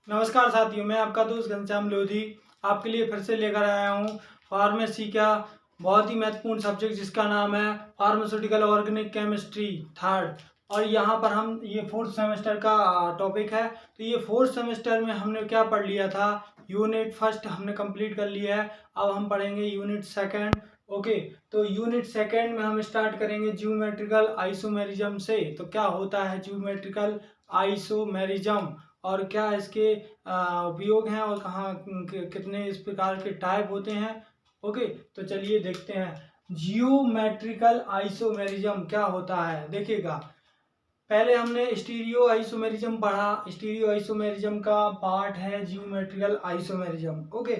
नमस्कार साथियों, मैं आपका दोस्त घनश्याम लोधी आपके लिए फिर से लेकर आया हूँ फार्मेसी का बहुत ही महत्वपूर्ण सब्जेक्ट जिसका नाम है फार्मास्यूटिकल ऑर्गेनिक केमिस्ट्री थर्ड। और यहाँ पर हम ये फोर्थ सेमेस्टर का टॉपिक है। तो ये फोर्थ सेमेस्टर में हमने क्या पढ़ लिया था, यूनिट फर्स्ट हमने कंप्लीट कर लिया है। अब हम पढ़ेंगे यूनिट सेकंड। ओके, तो यूनिट सेकंड में हम स्टार्ट करेंगे ज्योमेट्रिकल आइसोमेरिज्म से। तो क्या होता है ज्योमेट्रिकल आइसोमेरिज्म और क्या इसके उपयोग हैं और कहाँ कितने इस प्रकार के टाइप होते हैं। ओके, तो चलिए देखते हैं जियोमेट्रिकल आइसोमेरिज्म क्या होता है। देखिएगा, पहले हमने स्टीरियो आइसोमेरिज्म पढ़ा। स्टीरियो आइसोमेरिज्म का पार्ट है जियोमेट्रिकल आइसोमेरिज्म। ओके,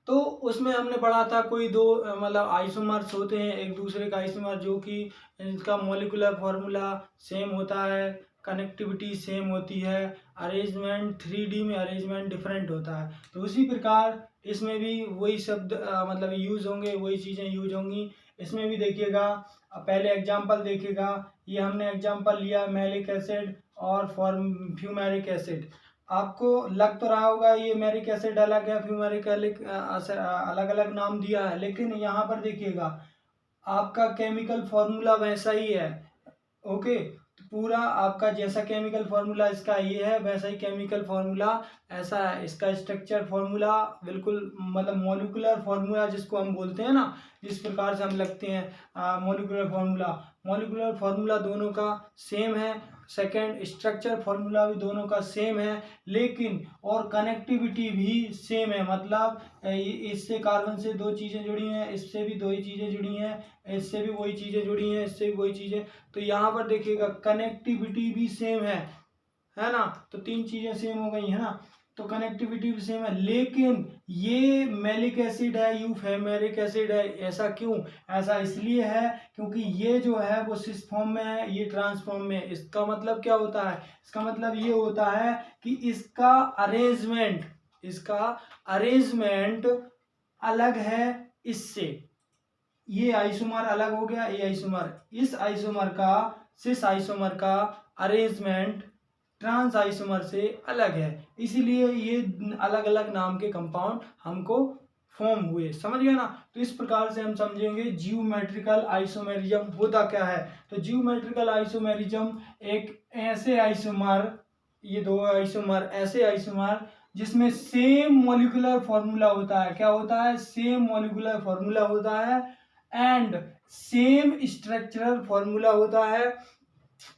तो उसमें हमने पढ़ा था कोई दो मतलब आइसोमर्स होते हैं एक दूसरे का आइसोमर, जो कि इनका मॉलिक्यूलर फॉर्मूला सेम होता है, कनेक्टिविटी सेम होती है, अरेंजमेंट 3D में अरेंजमेंट डिफरेंट होता है। तो उसी प्रकार इसमें भी वही शब्द मतलब यूज होंगे, वही चीज़ें यूज होंगी। इसमें भी देखिएगा, पहले एग्जांपल देखिएगा। ये हमने एग्जांपल लिया मैलिक एसिड और फ्यूमेरिक एसिड। आपको लग तो रहा होगा ये मैरिक एसिड अलग है, फ्यूमेरिक अलग अलग नाम दिया है, लेकिन यहाँ पर देखिएगा आपका केमिकल फॉर्मूला वैसा ही है। ओके, तो पूरा आपका जैसा केमिकल फॉर्मूला इसका ये है वैसा ही केमिकल फॉर्मूला ऐसा है। इसका स्ट्रक्चर फॉर्मूला बिल्कुल मतलब मॉलिक्यूलर फॉर्मूला जिसको हम बोलते हैं ना, जिस प्रकार से हम लिखते हैं मॉलिक्यूलर फॉर्मूला दोनों का सेम है। सेकंड, स्ट्रक्चर फॉर्मूला भी दोनों का सेम है, लेकिन और कनेक्टिविटी भी सेम है। मतलब इससे कार्बन से दो चीज़ें जुड़ी हैं, इससे भी दो ही चीज़ें जुड़ी हैं, इससे भी वही चीज़ें जुड़ी हैं, इससे भी वही चीज़ें। तो यहाँ पर देखिएगा कनेक्टिविटी भी सेम है ना। तो तीन चीज़ें सेम हो गई है ना, तो कनेक्टिविटी भी सेम है। लेकिन ये मैलिक एसिड है, यू फेमेरिक एसिड है। ऐसा क्यों? ऐसा इसलिए है क्योंकि ये जो है वो सिस फॉर्म में है, ये ट्रांसफॉर्म में है। इसका मतलब क्या होता है? इसका मतलब ये होता है कि इसका अरेंजमेंट अलग है इससे। ये आइसोमर अलग हो गया, ये आइसोमर, इस आइसोमर का सिस आइसोमर का अरेंजमेंट ट्रांस आइसोमर से अलग है, इसीलिए ये अलग अलग नाम के कंपाउंड हमको फॉर्म हुए। समझ गए ना। तो इस प्रकार से हम समझेंगे जियोमेट्रिकल आइसोमेरिज्म होता क्या है। तो जियोमेट्रिकल आइसोमेरिज्म एक ऐसे आइसोमर, ये दो आइसोमर ऐसे आइसोमर जिसमें सेम मॉलिक्यूलर फॉर्मूला होता है। क्या होता है? सेम मॉलिक्यूलर फॉर्मूला होता है एंड सेम स्ट्रक्चरल फॉर्मूला होता है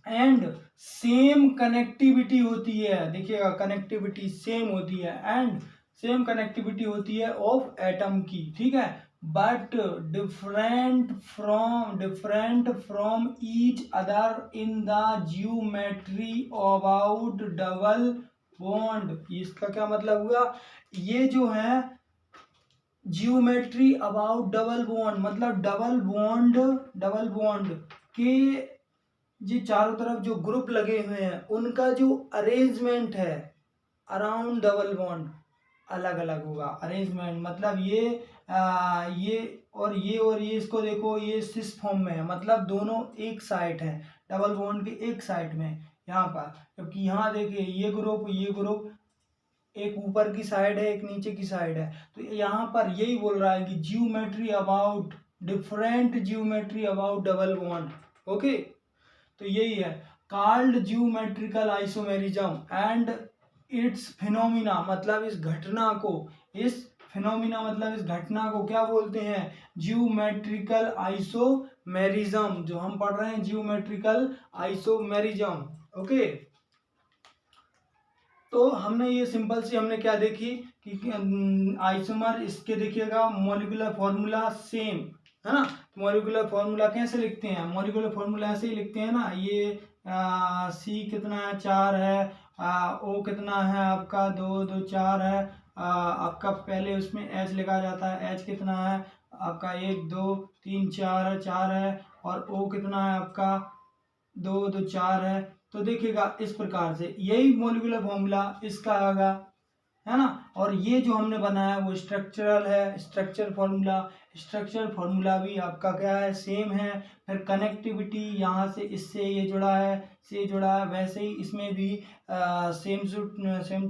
एंड सेम कनेक्टिविटी होती है। देखिएगा, कनेक्टिविटी सेम होती है एंड सेम कनेक्टिविटी होती है ऑफ एटम की, ठीक है, but different from each other in the geometry about double bond. इसका क्या मतलब हुआ? ये जो है जियोमेट्री अबाउट डबल बॉन्ड, मतलब डबल बॉन्ड के जी चारों तरफ जो ग्रुप लगे हुए हैं उनका जो अरेंजमेंट है अराउंड डबल बॉन्ड अलग अलग होगा। अरेंजमेंट मतलब ये और ये इसको देखो, ये सिस फॉर्म में है, मतलब दोनों एक साइड है, डबल बॉन्ड के एक साइड में यहाँ पर। जबकि यहाँ देखिए ये ग्रुप एक ऊपर की साइड है, एक नीचे की साइड है। तो यहाँ पर यही बोल रहा है कि geometry about double bond. Okay, तो यही है called geometrical isomerism and it's phenomena, मतलब इस घटना को क्या बोलते हैं? Geometrical isomerism. जो हम पढ़ रहे हैं जियोमेट्रिकल आइसोमेरिज्म। ओके, तो हमने ये सिंपल सी हमने क्या देखी कि आइसोमर, इसके देखिएगा मॉलिक्यूलर फॉर्मूला सेम है ना। मॉलिक्यूलर फॉर्मूला कैसे लिखते हैं? मॉलिक्यूलर फॉर्मूला ऐसे ही लिखते हैं ना। ये सी कितना है? 4 है। ओ कितना है आपका? 2 2 4 है। आपका पहले उसमें एच लिखा जाता है। एच कितना है आपका? 1 2 3 4 है। और ओ कितना है आपका? 2 2 4 है। तो देखिएगा इस प्रकार से यही मॉलिक्यूलर फॉर्मूला इसका आएगा, है ना। और ये जो हमने बनाया वो स्ट्रक्चरल है, स्ट्रक्चर फॉर्मूला स्ट्रक्चर फॉर्मूला भी आपका क्या है, सेम है। फिर कनेक्टिविटी, यहाँ से इससे ये जुड़ा है, से जुड़ा है, वैसे ही इसमें भी सेम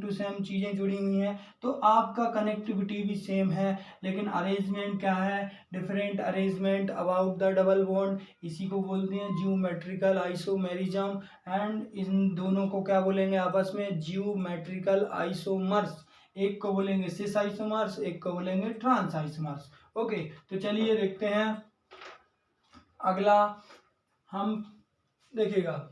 टू सेम चीज़ें जुड़ी हुई हैं, तो आपका कनेक्टिविटी भी सेम है। लेकिन अरेंजमेंट क्या है, different arrangement about the double bond, इसी को बोलते हैं ज्योमेट्रिकल आइसोमेरिज्म। एंड इन दोनों को क्या बोलेंगे आपस में, ज्योमेट्रिकल आइसोमर्स। एक को बोलेंगे सिस आइसोमर्स, एक को बोलेंगे ट्रांस आइसोमर्स। ओके, तो चलिए देखते हैं अगला। हम देखिएगा,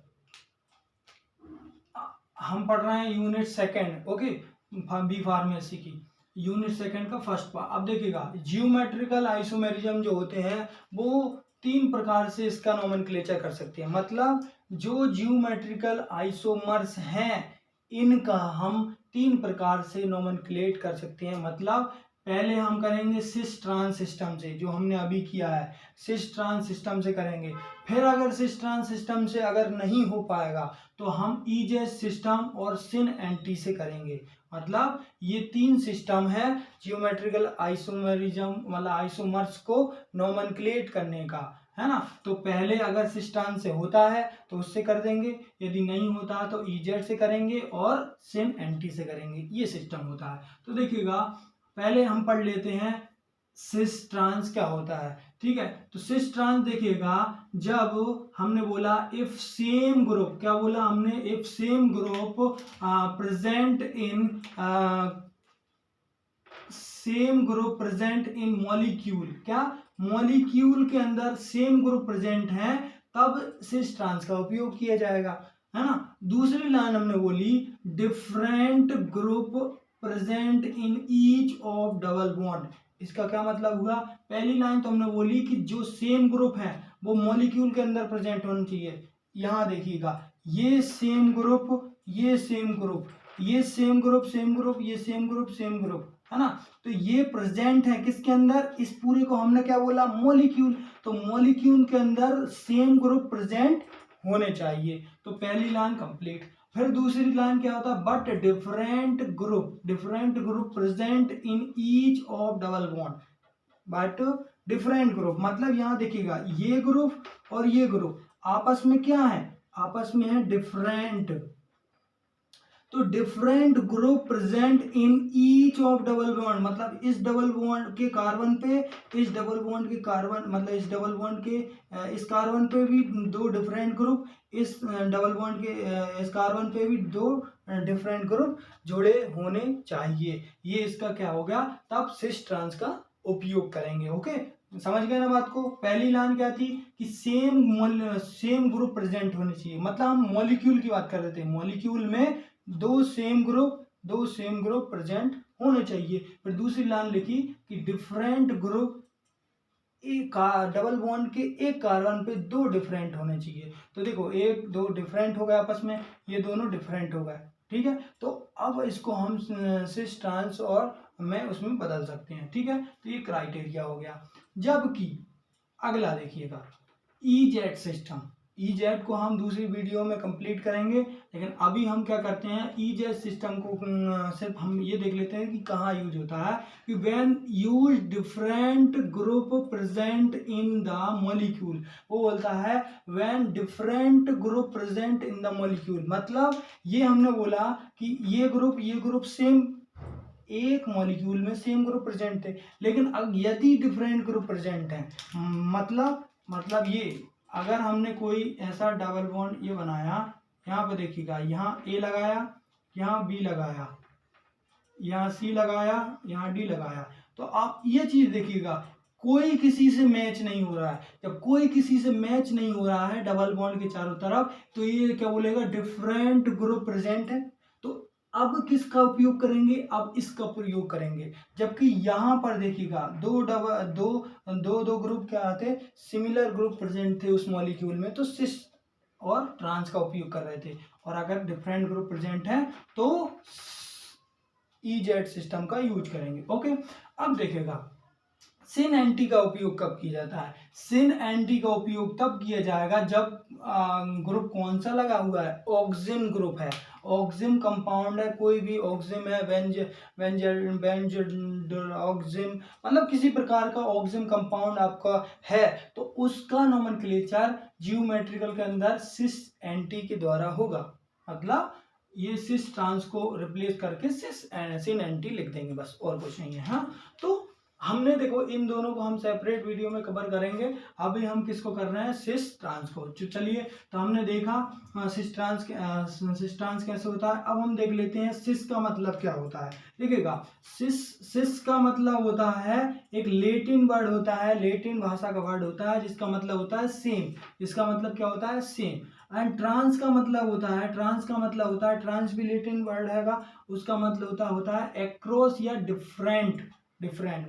हम पढ़ रहे हैं unit second, okay, B pharmacy की यूनिट सेकंड का फर्स्ट पार्ट। अब देखिएगा, ज्योमेट्रिकल आइसोमेरिज्म जो होते हैं वो 3 प्रकार से इसका नोमेनक्लेचर कर सकते हैं। मतलब जो ज्योमेट्रिकल आइसोमर्स हैं इनका हम 3 प्रकार से नोमेनक्लेट कर सकते हैं। मतलब पहले हम करेंगे सिस ट्रांस सिस्टम से, जो हमने अभी किया है, सिस ट्रांस सिस्टम से करेंगे। फिर अगर सिस ट्रांस सिस्टम से अगर नहीं हो पाएगा तो हम ईजेस सिस्टम और सिन एंटी से करेंगे। मतलब ये 3 सिस्टम है जियोमेट्रिकल आइसोमेरिज्म मतलब आइसोमर्स को नोमेनक्लेट करने का, है ना। तो पहले अगर सिस ट्रांस से होता है तो उससे कर देंगे, यदि नहीं होता तो ईजेड से करेंगे और सिन एंटी से करेंगे, ये सिस्टम होता है। तो देखिएगा, पहले हम पढ़ लेते हैं सिस ट्रांस क्या होता है, ठीक है। तो सिस ट्रांस देखिएगा, जब हमने बोला इफ सेम ग्रुप, क्या बोला हमने, if same group present in molecule, क्या मॉलिक्यूल के अंदर सेम ग्रुप प्रेजेंट है, तब सिस ट्रांस का उपयोग किया जाएगा, है ना। दूसरी लाइन हमने बोली different group present in each of double bond. इसका क्या मतलब हुआ, पहली लाइन तो हमने बोली कि जो सेम ग्रुप है वो मॉलिक्यूल के अंदर प्रेजेंट होना चाहिए। यहां देखिएगा, ये सेम ग्रुप, ये सेम ग्रुप, ये सेम ग्रुप, सेम ग्रुप, ये सेम ग्रुप, सेम ग्रुप, है ना। तो ये प्रेजेंट है किसके अंदर, इस पूरे को हमने क्या बोला, मॉलिक्यूल। तो मॉलिक्यूल के अंदर सेम ग्रुप प्रेजेंट होने चाहिए। तो पहली लाइन कंप्लीट। फिर दूसरी लाइन क्या होता है, but different group present in each of double bond, but different group. मतलब यहां देखिएगा, ये ग्रुप और ये ग्रुप आपस में क्या है, आपस में है डिफरेंट। तो different group present in each of double bond, मतलब इस डबल बॉन्ड के कार्बन पे, इस डबल बॉन्ड के कार्बन, मतलब इस डबल बॉन्ड के इस कार्बन पे भी 2 डिफरेंट ग्रुप, इस डबल बॉन्ड के इस कार्बन पे भी 2 डिफरेंट ग्रुप जुड़े होने चाहिए। ये इसका क्या हो गया, तब सिस ट्रांस का उपयोग करेंगे। ओके, समझ गए ना बात को। पहली लाइन क्या थी कि सेम ग्रुप प्रेजेंट होने चाहिए, मतलब हम मॉलिक्यूल की बात कर रहे थे, मॉलिक्यूल में 2 सेम ग्रुप प्रेजेंट होने चाहिए। फिर दूसरी लाइन लिखी कि डिफरेंट ग्रुप एक डबल बॉन्ड के एक कार्बन पे 2 डिफरेंट होने चाहिए। तो देखो, 1 2 डिफरेंट हो गए आपस में, ये दोनों डिफरेंट हो गए, ठीक है। तो अब इसको हम सिस ट्रांस और में उसमें बदल सकते हैं, ठीक है। तो ये क्राइटेरिया हो गया। जबकि अगला देखिएगा, ईजेड सिस्टम, ईजेड को हम दूसरी वीडियो में कंप्लीट करेंगे, लेकिन अभी हम क्या करते हैं, ईजेड सिस्टम को सिर्फ हम ये देख लेते हैं कि कहाँ यूज होता है, कि when use different group present in the molecule. वो बोलता है when different group present in the molecule. मतलब ये हमने बोला कि ये ग्रुप सेम, एक मॉलिक्यूल में सेम ग्रुप प्रेजेंट थे, लेकिन अब यदि डिफरेंट ग्रुप प्रेजेंट है, मतलब ये अगर हमने कोई ऐसा डबल बॉन्ड ये बनाया, यहाँ पे देखिएगा, यहाँ ए लगाया, यहाँ बी लगाया, यहाँ सी लगाया, यहाँ डी लगाया, तो आप ये चीज देखिएगा, कोई किसी से मैच नहीं हो रहा है। जब कोई किसी से मैच नहीं हो रहा है डबल बॉन्ड के चारों तरफ, तो ये क्या बोलेगा, डिफरेंट ग्रुप प्रेजेंट है। तो अब किसका उपयोग करेंगे, अब इसका प्रयोग करेंगे। जबकि यहां पर देखिएगा, दो ग्रुप क्या आते, सिमिलर ग्रुप प्रेजेंट थे उस मॉलिक्यूल में, तो सिस और ट्रांस का उपयोग कर रहे थे। और अगर डिफरेंट ग्रुप प्रेजेंट है तो ईजेड सिस्टम का यूज करेंगे। ओके, अब देखिएगा सिन एंटी का उपयोग कब किया जाता है। सिन एंटी का उपयोग तब किया जाएगा जब ग्रुप कौन सा लगा हुआ है, ऑक्सिन ग्रुप है। ऑक्सिम कंपाउंड है, कोई भी ऑक्सिम है, ऑक्सिम मतलब किसी प्रकार का ऑक्सिम कंपाउंड आपका है, तो उसका नोमेनक्लेचर जियोमेट्रिकल के अंदर सिस एंटी के द्वारा होगा। मतलब ये सिस ट्रांस को रिप्लेस करके सिन एंटी लिख देंगे, बस और कुछ नहीं है। हाँ, तो हमने देखो इन दोनों को हम सेपरेट वीडियो में कवर करेंगे। अभी हम किसको कर रहे हैं, सिस ट्रांस को। चलिए, तो हमने देखा सिस ट्रांस कैसे होता है। अब हम देख लेते हैं सिस का मतलब क्या होता है। देखिएगा, सिस का मतलब होता है, एक लेटिन वर्ड होता है, लेटिन भाषा का वर्ड होता है, जिसका मतलब होता है सेम। इसका मतलब क्या होता है, सेम। एंड ट्रांस का मतलब होता है, ट्रांस भी लेटिन वर्ड हैगा, उसका मतलब होता है एक्रॉस या डिफरेंट।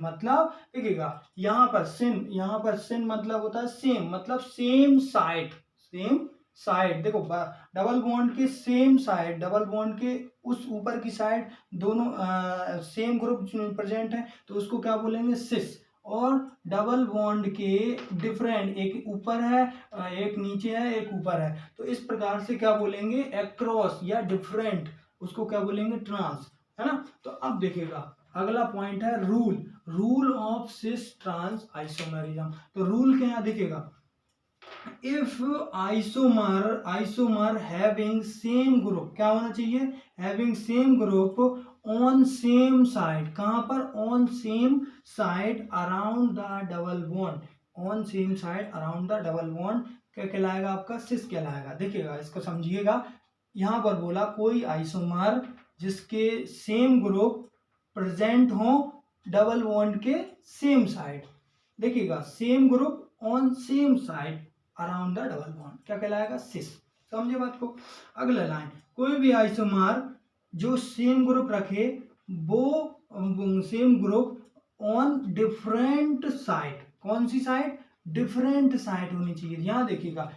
मतलब देखिएगा, यहाँ पर सिन मतलब होता है सेम, मतलब सेम साइड। देखो, डबल बॉन्ड के सेम साइड, डबल बॉन्ड के उस ऊपर की साइड दोनों सेम ग्रुप प्रेजेंट है, तो उसको क्या बोलेंगे, सिस। और डबल बॉन्ड के डिफरेंट, एक ऊपर है, एक नीचे है, एक ऊपर है, तो इस प्रकार से क्या बोलेंगे, एक्रॉस या डिफरेंट, उसको क्या बोलेंगे, ट्रांस, है ना। तो अब देखिएगा, अगला पॉइंट है rule of cis trans isomerism. तो रूल क्या है, देखिएगा, if isomer having same group, क्या होना चाहिए, having same group on same side, कहां पर, on same side around the double bond, on same side around the double bond, क्या कहलाएगा आपका, सिस कहलाएगा। देखिएगा, इसको समझिएगा, यहां पर बोला कोई आइसोमर जिसके सेम ग्रुप प्रेजेंट हो डबल बॉन्ड के सेम साइड, देखिएगा, same group on same side around the double bond, क्या कहलाएगा, सिस। समझे बात को। अगला लाइन, कोई भी आइसोमर जो सेम ग्रुप रखे, वो same group on different side, कौन सी साइड, डिफरेंट साइड होनी चाहिए। यहां देखिएगा,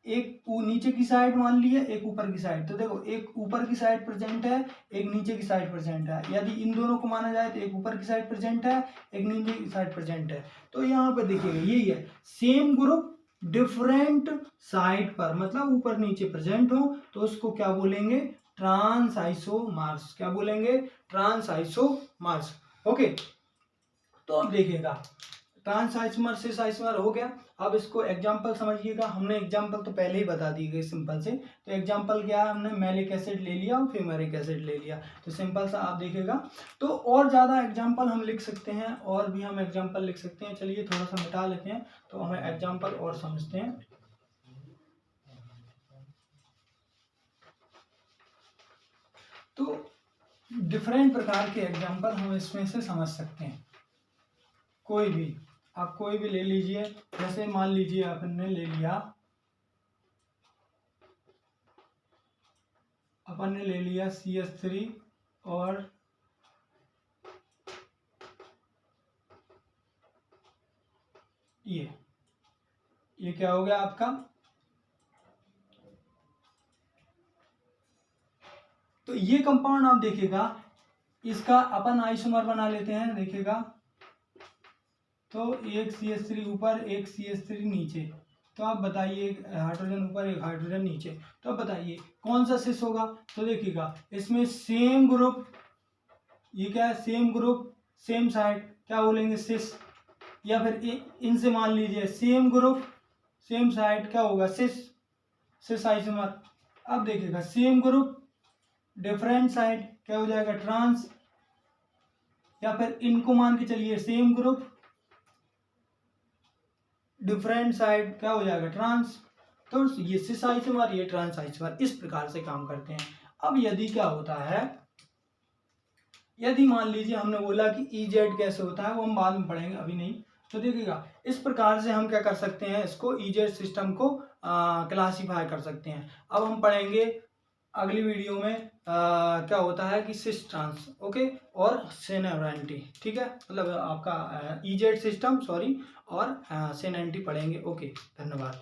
एक नीचे की साइड मान ली है, एक ऊपर की साइड, तो देखो एक ऊपर की साइड प्रेजेंट है, एक नीचे की साइड प्रेजेंट है। यदि इन दोनों को माना जाए तो एक ऊपर की साइड प्रेजेंट है, एक नीचे की साइड प्रेजेंट है। तो यहाँ पे देखिएगा, यही है, सेम ग्रुप डिफरेंट साइड पर, मतलब ऊपर नीचे प्रेजेंट हो, तो उसको क्या बोलेंगे, ट्रांस आइसोमर्स। क्या बोलेंगे, ट्रांस आइसोमर्स। ओके, तो अब देखिएगा, ट्रांस आइसोमर सिस आइसोमर हो गया। अब इसको एग्जांपल समझिएगा, हमने एग्जांपल तो पहले ही बता दी गई सिंपल से। तो एग्जांपल क्या है, हमने मैलिक एसिड ले लिया और फ्यूमेरिक एसिड ले लिया, तो सिंपल सा आप देखिएगा। तो और ज़्यादा एग्जांपल हम लिख सकते हैं, और भी हम एग्जांपल लिख सकते हैं। चलिए थोड़ा सा मिटा लेते हैं, तो हमें एग्जाम्पल और समझते हैं। तो डिफरेंट प्रकार के एग्जाम्पल हम इसमें से समझ सकते हैं। कोई भी, आप कोई भी ले लीजिए, जैसे मान लीजिए आपने ले लिया, अपन ने ले लिया CH3 और ये क्या हो गया आपका, तो ये कंपाउंड आप देखिएगा, इसका अपन आइसोमर बना लेते हैं। देखिएगा, तो एक CH3 ऊपर, एक CH3 नीचे, तो आप बताइए, एक हाइड्रोजन ऊपर, एक हाइड्रोजन नीचे, तो आप बताइए कौन सा सिस होगा। तो देखिएगा, इसमें सेम ग्रुप, ये क्या है, सेम ग्रुप सेम साइड, क्या बोलेंगे, सिस। या फिर इनसे मान लीजिए सेम ग्रुप सेम साइड, क्या होगा, सिस आइसोमर। अब देखिएगा, सेम ग्रुप डिफरेंट साइड, क्या हो जाएगा, ट्रांस। या फिर इनको मान के चलिए, सेम ग्रुप डिफरेंट साइड, क्या हो जाएगा, ट्रांस। तो ये सिस आइसोमर, ये ट्रांस आइसोमर, इस प्रकार से काम करते हैं। अब यदि क्या होता है, यदि मान लीजिए हमने बोला कि EZ कैसे होता है, वो हम बाद में पढ़ेंगे, अभी नहीं। तो देखिएगा, इस प्रकार से हम क्या कर सकते हैं, इसको EZ सिस्टम को क्लासीफाई कर सकते हैं। अब हम पढ़ेंगे अगली वीडियो में क्या होता है कि सिस ट्रांस, ओके, और सेन एंटी, ठीक है, मतलब आपका EZ सिस्टम, सॉरी, और सेन एंटी पढ़ेंगे। ओके, धन्यवाद।